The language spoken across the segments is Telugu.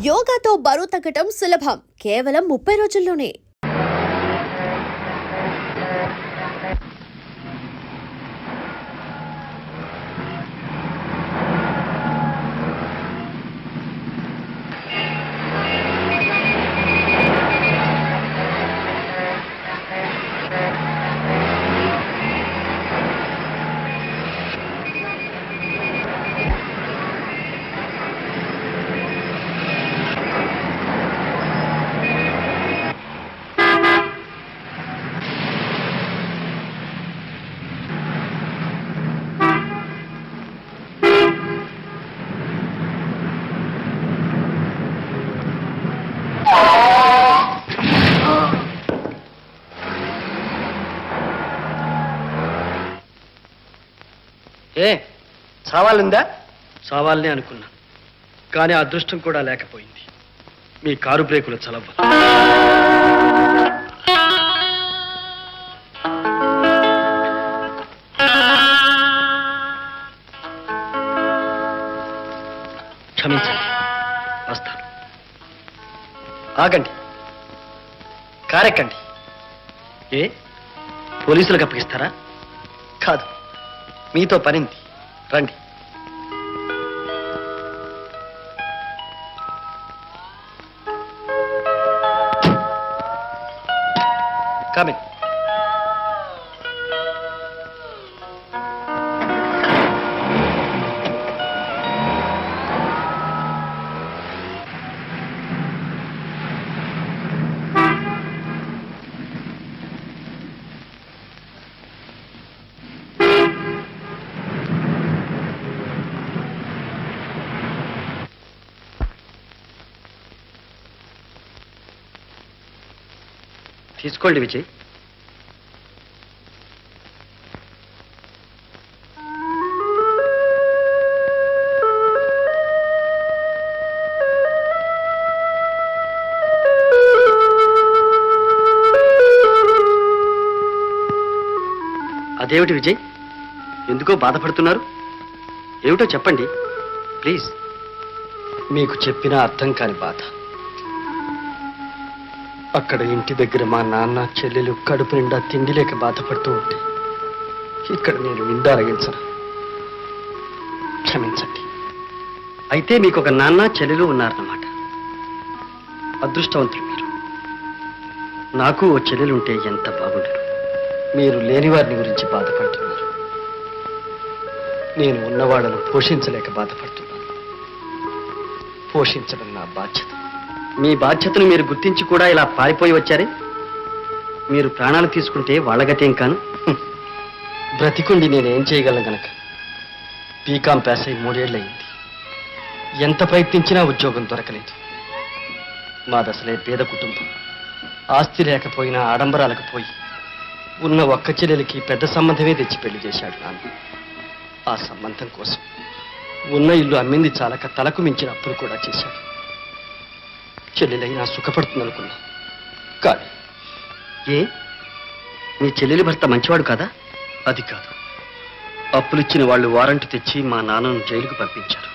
యోగాతో బరువు తగ్గటం సులభం, కేవలం 30 రోజుల్లోనే. ఏ చావాలిందా? చావాలని అనుకున్నా, కానీ అదృష్టం కూడా లేకపోయింది. మీ కారు బ్రేకుల చలవ. క్షమించండి, వస్తాను. ఆగండి, కారెక్కండి. ఏ పోలీసులకు అప్పగిస్తారా? కాదు, మీతో పనింది, రండి. కమిన్. తీసుకోండి విజయ్. అదేమిటి విజయ్, ఎందుకో బాధపడుతున్నారు? ఏమిటో చెప్పండి ప్లీజ్. మీకు చెప్పినా అర్థం కాని బాధ. అక్కడ ఇంటి దగ్గర మా నాన్న చెల్లెలు కడుపు నిండా తిండి లేక బాధపడుతూ ఉంటే ఇక్కడ నేను విందారగించను. క్షమించండి. అయితే మీకు ఒక నాన్న చెల్లెలు ఉన్నారన్నమాట. అదృష్టవంతులు మీరు. నాకు ఓ చెల్లెలు ఉంటే ఎంత బాగుండదు. మీరు లేని వారిని గురించి బాధపడుతున్నారు. నేను ఉన్నవాళ్ళను పోషించలేక బాధపడుతున్నాను. పోషించడం నా బాధ్యత. మీ బాధ్యతను మీరు గుర్తించి కూడా ఇలా పారిపోయి వచ్చారే. మీరు ప్రాణాలు తీసుకుంటే వాళ్ళగతేం కాను. బ్రతికుండి నేనేం చేయగలను గనక. బీకాం పాస్ అయి 3 ఏళ్ళయింది. ఎంత ప్రయత్నించినా ఉద్యోగం దొరకలేదు. మాదసలే పేద కుటుంబం. ఆస్తి లేకపోయినా ఆడంబరాలకు పోయి ఉన్న ఒక్క చెల్లెలికి పెద్ద సంబంధమే తెచ్చి పెళ్లి చేశాడు నాన్న. ఆ సంబంధం కోసం ఉన్న ఇల్లు అమ్మింది చాలక తలకు మించిన అప్పులు కూడా చేశాడు. చెల్లెలైనా సుఖపడుతుందనుకున్నా. కానీ ఏ మీ చెల్లెలి భర్త మంచివాడు కాదా? అది కాదు. అప్పులిచ్చిన వాళ్ళు వారంట్ తెచ్చి మా నాన్నను జైలుకు పంపించారు.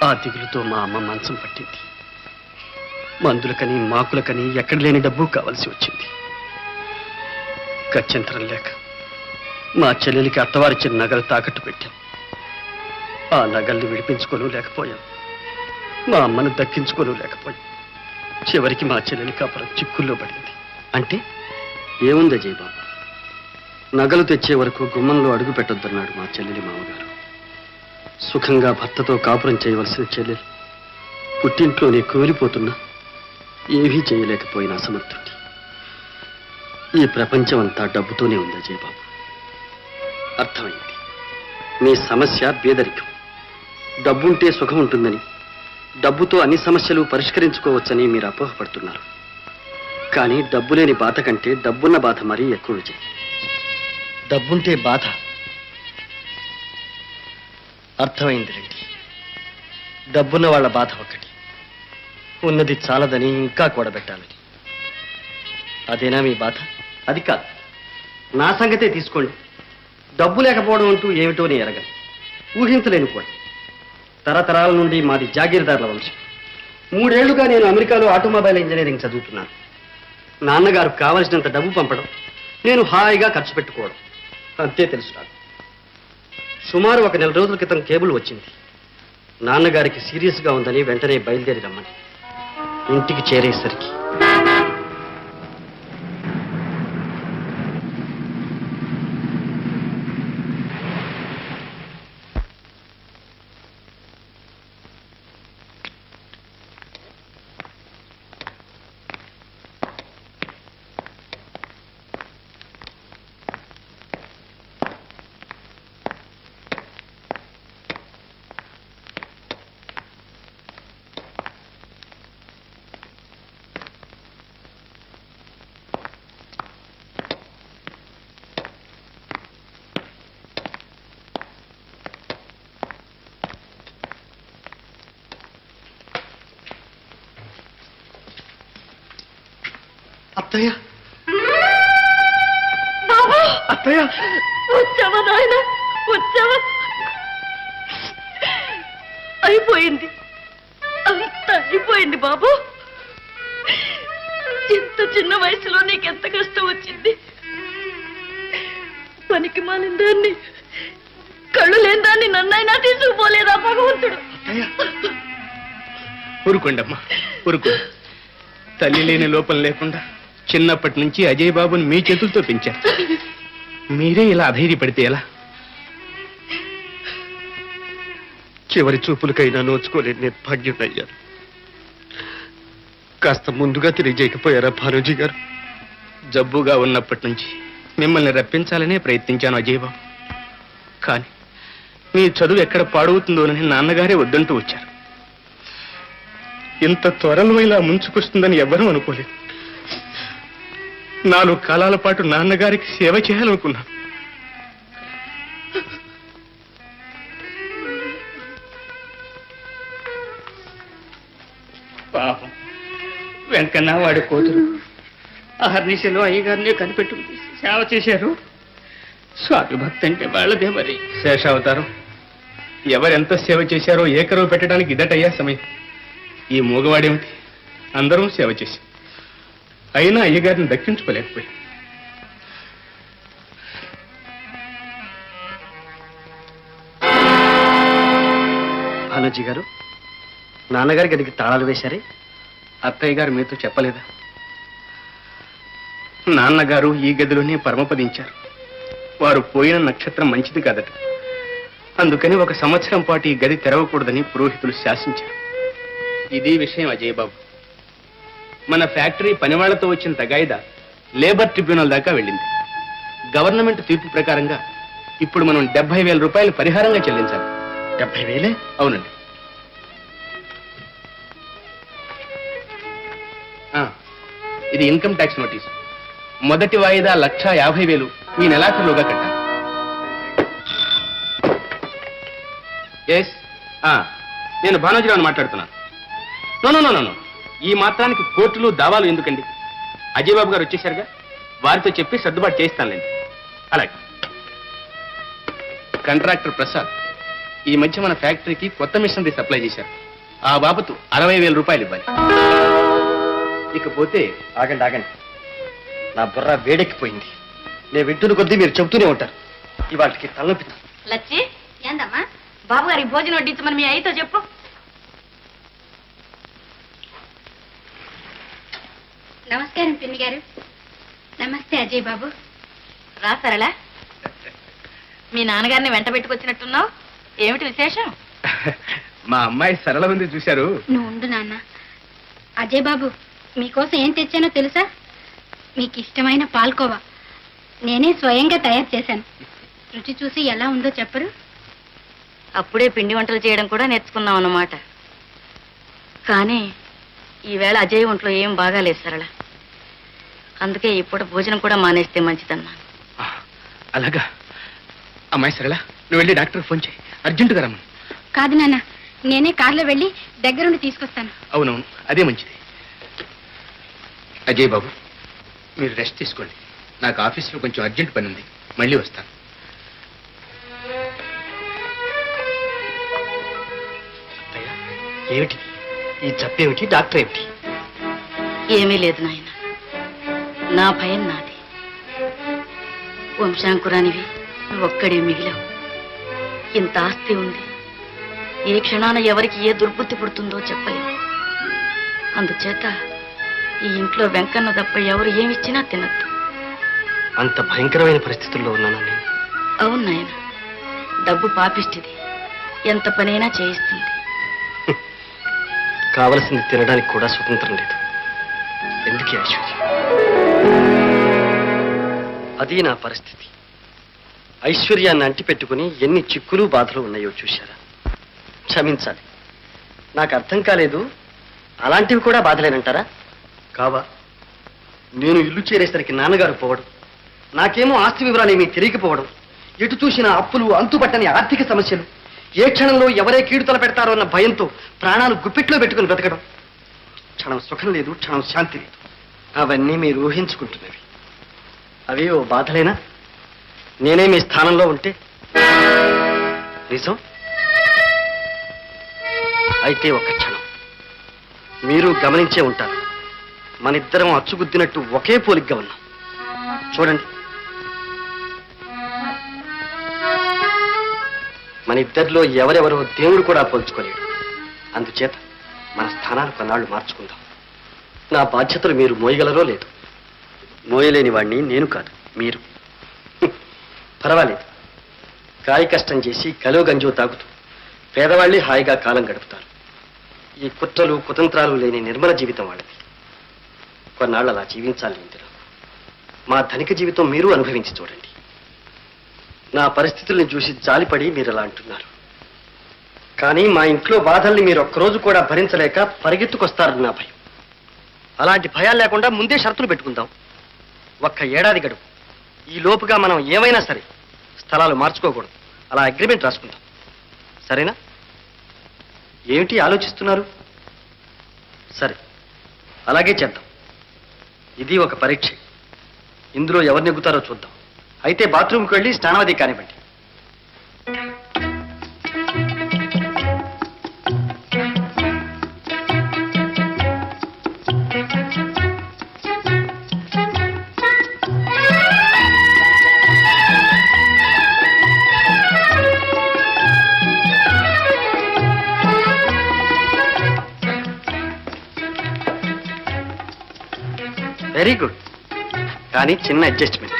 ఆ దిగులుతో మా అమ్మ మంచం పట్టింది. మందులకని మాకులకని ఎక్కడ లేని డబ్బు కావలసి వచ్చింది. గత్యంతరం లేక మా చెల్లెలికి అత్తవారిచ్చిన నగలు తాకట్టు పెట్టాం. ఆ నగల్ని విడిపించుకోను లేకపోయాం. మా అమ్మను దక్కించుకోను లేకపోయాం. చివరికి మా చెల్లెలి కాపురం చిక్కుల్లో పడింది. అంటే ఏముంది అజయ్ బాబు? నగలు తెచ్చే వరకు గుమ్మంలో అడుగు పెట్టొద్దన్నాడు మా చెల్లెలి మామగారు. సుఖంగా భర్తతో కాపురం చేయవలసిన చెల్లెలు పుట్టింట్లోనే కోరిపోతున్నా ఏవీ చేయలేకపోయిన అసమర్థుడి. ఈ ప్రపంచం అంతా డబ్బుతోనే ఉంది అజయ్ బాబు. అర్థమైంది. మీ సమస్య పేదరికం. డబ్బుంటే సుఖం ఉంటుందని, డబ్బుతో అన్ని సమస్యలు పరిష్కరించుకోవచ్చని మీరు అపోహపడుతున్నారు. కానీ డబ్బు లేని బాధ కంటే డబ్బున్న బాధ మరీ ఎక్కువ విజయ్. డబ్బుంటే బాధ. అర్థమైంది రండి. డబ్బున్న వాళ్ళ బాధ ఒకటి, ఉన్నది చాలదని ఇంకా కూడబెట్టాలని. అదేనా మీ బాధ? అది కాదు. నా సంగతే తీసుకోండి. డబ్బు లేకపోవడం అంటూ ఏమిటోనే ఎరగను, ఊహించలేను కూడా. తరతరాల నుండి మాది జాగీర్దారుల వంశం. 3 ఏళ్లుగా నేను అమెరికాలో ఆటోమొబైల్ ఇంజనీరింగ్ చదువుతున్నాను. నాన్నగారు కావలసినంత డబ్బు పంపడం, నేను హాయిగా ఖర్చు పెట్టుకోవడం అంతే తెలుసు నాకు. సుమారు 1 నెల రోజుల క్రితం కేబుల్ వచ్చింది. నాన్నగారికి సీరియస్గా ఉందని వెంటనే బయలుదేరి రమ్మని. ఇంటికి చేరేసరికి అత్తయ్య, అత్తయ్య, వచ్చావా నాయన, వచ్చావా? అయిపోయింది, అంత అయిపోయింది బాబు. ఇంత చిన్న వయసులో నీకెంత కష్టం వచ్చింది. పనికి మాలిన దాన్ని, కళ్ళు లేని దాన్ని నన్నైనా తీసుకుపోలేదా భగవంతుడు? ఊరుకోండమ్మా, ఊరుకో. తల్లి లేని లోపం లేకుండా చిన్నప్పటి నుంచి అజయ్ బాబుని మీ చేతులతో పెంచారు. మీరే ఇలా అధైర్యపడితే ఎలా? చివరి చూపులకైనా నోచుకోలేని నిర్భాగ్యుడయ్యాను. కాస్త ముందుగా తెలియజేయకపోయారా భానుజీ గారు? జబ్బుగా ఉన్నప్పటి నుంచి మిమ్మల్ని రప్పించాలనే ప్రయత్నించాను అజయ్ బాబు. కానీ మీ చదువు ఎక్కడ పాడవుతుందోనని నాన్నగారే వద్దంటూ వచ్చారు. ఇంత త్వరలో ఇలా ముంచుకొస్తుందని ఎవ్వరూ అనుకోలేదు. 4 కాలాల పాటు నాన్నగారికి సేవ చేయాలనుకున్నాను. పాపం వెంకన్న వాడి కూతురు అహర్నిశలో అయ్యగారిని కనిపెట్టుకుని సేవ చేశారు. స్వామి భక్తి అంటే వాళ్ళదే మరి. శేషావతారం ఎవరెంత సేవ చేశారో ఏకరవు పెట్టడానికి ఇదటయ్యా సమయం. ఈ మూగవాడేమిటి, అందరం సేవ చేశాం. అయినా అయ్యగారిని దక్కించుకోలేకపోయాం. భానుజీ గారు, నాన్నగారి గదికి తాళాలు వేశారే? అత్తయ్య గారు మీతో చెప్పలేదా? నాన్నగారు ఈ గదిలోనే పరమపదించారు. వారు పోయిన నక్షత్రం మంచిది కాదట. అందుకని 1 సంవత్సరం పాటు ఈ గది తెరవకూడదని పురోహితులు శాసించారు. ఇది విషయం అజయ్ బాబు. మన ఫ్యాక్టరీ పనివాళ్లతో వచ్చిన తగాయిదా లేబర్ ట్రిబ్యునల్ దాకా వెళ్ళింది. గవర్నమెంట్ తీర్పు ప్రకారంగా ఇప్పుడు మనం 70,000 రూపాయలు పరిహారంగా చెల్లించాలి. 70,000? అవునండి. ఇది ఇన్కమ్ ట్యాక్స్ నోటీసు. మొదటి వాయిదా 1,50,000 ఈ నెలాఖరులోగా కట్టాలి. ఎస్, నేను భానోజీరావుని మాట్లాడుతున్నాను. నో, ఈ మాత్రానికి కోర్టులు దావాలు ఎందుకండి? అజయ్ బాబు గారు వచ్చేశారుగా, వారితో చెప్పి సర్దుబాటు చేయిస్తానులేండి. అలాగే. కాంట్రాక్టర్ ప్రసాద్ ఈ మధ్య మన ఫ్యాక్టరీకి కొత్త మిషనరీ సప్లై చేశారు. ఆ బాబతు 60,000 రూపాయలు ఇవ్వాలి. ఇకపోతే ఆగండి. నా బుర్ర వేడెక్కిపోయింది. నేను వింటున్న కొద్దీ మీరు చెబుతూనే ఉంటారు. ఇవాటికి తలనొప్పి. లచ్చి, ఏందమ్మా బాబు గారికి భోజనం వడ్డించమని మీ అయ్యతో చెప్పు. నమస్కారం పిన్ని గారు. నమస్తే అజయ్ బాబు. రా సరళ, మీ నాన్నగారిని వెంట పెట్టుకొచ్చినట్టున్నావు. ఏమిటి విశేషం? మా అమ్మాయి సరళ ఉంది చూశారు. నువ్వు ఉండు నాన్న. అజయ్ బాబు, మీకోసం ఏం తెచ్చానో తెలుసా? మీకు ఇష్టమైన పాల్కోవా నేనే స్వయంగా తయారు చేశాను. రుచి చూసి ఎలా ఉందో చెప్పరు? అప్పుడే పిండి వంటలు చేయడం కూడా నేర్చుకున్నావు అన్నమాట. కానీ ఈవేళ అజయ్ ఒంట్లో ఏం బాగాలేదు సరళ. అందుకే ఇప్పుడు భోజనం కూడా మానేస్తే మంచిదన్నా. అలాగా? అమ్మాయి సరళ, నువ్వు వెళ్ళి డాక్టర్ ఫోన్ చేయి, అర్జెంటుగా రమ్మను. కాదు నాన్న, నేనే కార్లో వెళ్ళి దగ్గరుండి తీసుకొస్తాను. అవునవును, అదే మంచిది. అజయ్ బాబు, మీరు రెస్ట్ తీసుకోండి. నాకు ఆఫీస్లో కొంచెం అర్జెంట్ పని ఉంది, మళ్ళీ వస్తాను. అత్తయ్య, ఏమిటి? ఈ జబ్బేమిటి, డాక్టర్ ఏమిటి? ఏమీ లేదు నాయన, నా భయం నాది. వంశాంకురానివి నువ్వొక్కడే మిగిలావు. ఇంత ఆస్తి ఉంది, ఏ క్షణాన ఎవరికి ఏ దుర్బుద్ధి పుడుతుందో చెప్పలేవు. అందుచేత ఈ ఇంట్లో వెంకన్న తప్ప ఎవరు ఏమిచ్చినా తినద్దు. అంత భయంకరమైన పరిస్థితుల్లో ఉన్నాను నేను. అవును నాయన, డబ్బు పాపిష్టిది, ఎంత పనైనా చేయిస్తుంది. కావలసింది తినడానికి కూడా స్వతంత్రం లేదు. ఎందుకే ఐశ్వర్య? అది నా పరిస్థితి. ఐశ్వర్యాన్ని అంటిపెట్టుకుని ఎన్ని చిక్కులు బాధలు ఉన్నాయో చూశారా? క్షమించాలి, నాకు అర్థం కాలేదు. అలాంటివి కూడా బాధలేనంటారా? కావా? నేను ఇల్లు చేరేసరికి నాన్నగారు పోవడం, నాకేమో ఆస్తి వివరాలు ఏమీ తెలియకపోవడం, ఎటు చూసిన అప్పులు, అంతుపట్టని ఆర్థిక సమస్యలు, ఏ క్షణంలో ఎవరే కీడు తలపెడతారో అన్న భయంతో ప్రాణాలు గుప్పిట్లో పెట్టుకుని బ్రతకడం. క్షణం సుఖం లేదు, క్షణం శాంతి లేదు. అవన్నీ మీరు ఊహించుకుంటున్నవి. అవి ఓ బాధలేనా? నేనే మీ స్థానంలో ఉంటే నిజం. అయితే ఒక్క క్షణం మీరు గమనించే ఉంటారు, మనిద్దరం అచ్చుగుద్దినట్టు ఒకే పోలిగ్గా ఉన్నాం. చూడండి, మన ఇద్దరిలో ఎవరెవరో దేవుడు కూడా పోల్చుకోలేడు. అందుచేత మన స్థానాలు కొన్నాళ్ళు మార్చుకుందాం. నా బాధ్యతలు మీరు మోయగలరో లేదు. మోయలేని వాడిని నేను కాదు, మీరు. పర్వాలేదు, కాయ కష్టం చేసి కలో గంజో తాగుతూ పేదవాళ్ళే హాయిగా కాలం గడుపుతారు. ఈ కుట్రలు కుతంత్రాలు లేని నిర్మల జీవితం వాళ్ళది. కొన్నాళ్ళు అలా జీవించాలి ఇందులో. మా ధనిక జీవితం మీరు అనుభవించి చూడండి. నా పరిస్థితుల్ని చూసి జాలిపడి మీరు అలా అంటున్నారు. కానీ మా ఇంట్లో బాధల్ని మీరు ఒక్కరోజు కూడా భరించలేక పరిగెత్తుకొస్తారని నా భయం. అలాంటి భయాలు లేకుండా ముందే షరతులు పెట్టుకుందాం. ఒక్క ఏడాది గడువు. ఈ లోపుగా మనం ఏమైనా సరే స్థలాలు మార్చుకోకూడదు. అలా అగ్రిమెంట్ రాసుకుందాం. సరేనా? ఏమిటి ఆలోచిస్తున్నారు? సరే, అలాగే చేద్దాం. ఇది ఒక పరీక్ష. ఇందులో ఎవరు నెగ్గుతారో చూద్దాం. అయితే బాత్రూమ్కి వెళ్ళి స్నానాది కానివ్వండి. Very good. కానీ చిన్న అడ్జస్ట్మెంట్.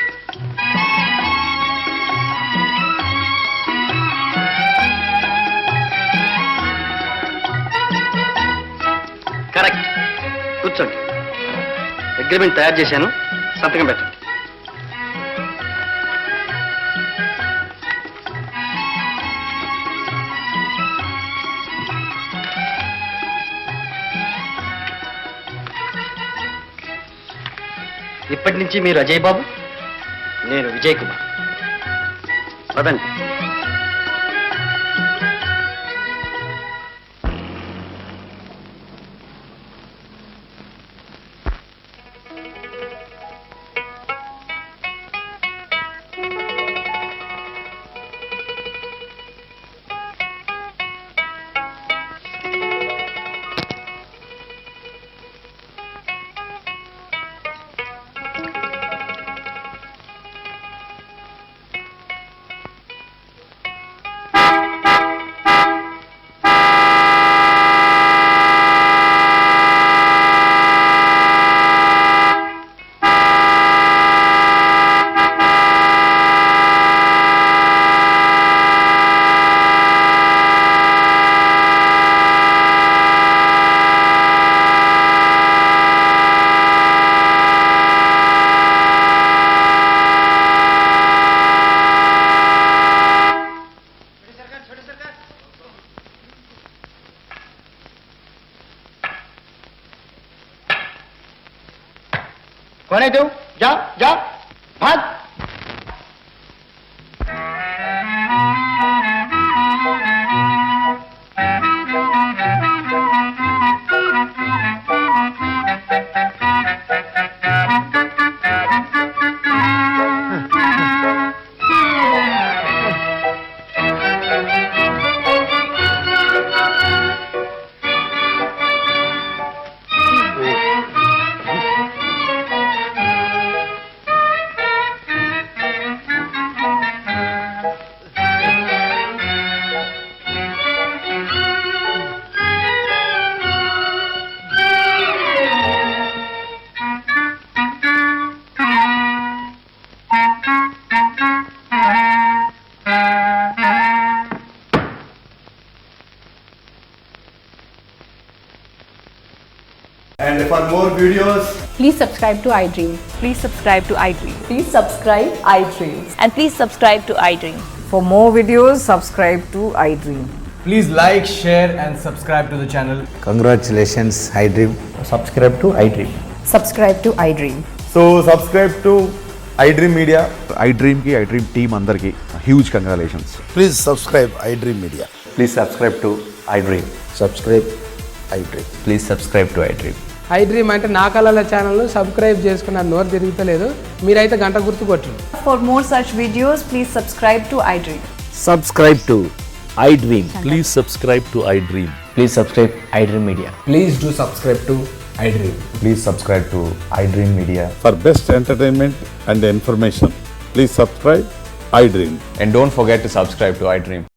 కరెక్ట్. కూర్చోండి. అగ్రిమెంట్ తయారు చేశాను, సంతకం పెట్టండి. ఇప్పటి నుంచి మీరు అజయ్ బాబు, నేను విజయ్ కుమార్. పదండి. कौन है तू? जा जा भाग. And for more videos, Please subscribe to iDream. Please subscribe to iDream. Please subscribe iDream. And please subscribe to iDream. For more videos, subscribe to iDream. please like, share and subscribe to the channel. Congratulations, iDream. Subscribe to iDream. Subscribe to iDream. So subscribe to iDream Media. iDream ki iDream team అందరికి huge congratulations. Please subscribe iDream Media. Please subscribe to iDream. Subscribe iDream. Please subscribe to iDream. iDream అంటే నా కళల ఛానల్ను సబ్స్క్రైబ్ చేసుకున్న నోరు తిరుగుతలేదు, మీరైతే గంట గుర్తు కొట్టండి. For more such videos, please subscribe to iDream. Subscribe to iDream. Please subscribe to iDream. Please subscribe iDream Media. Please do subscribe to iDream. Please subscribe to iDream Media. For best entertainment and information, please subscribe iDream. And don't forget to subscribe to iDream.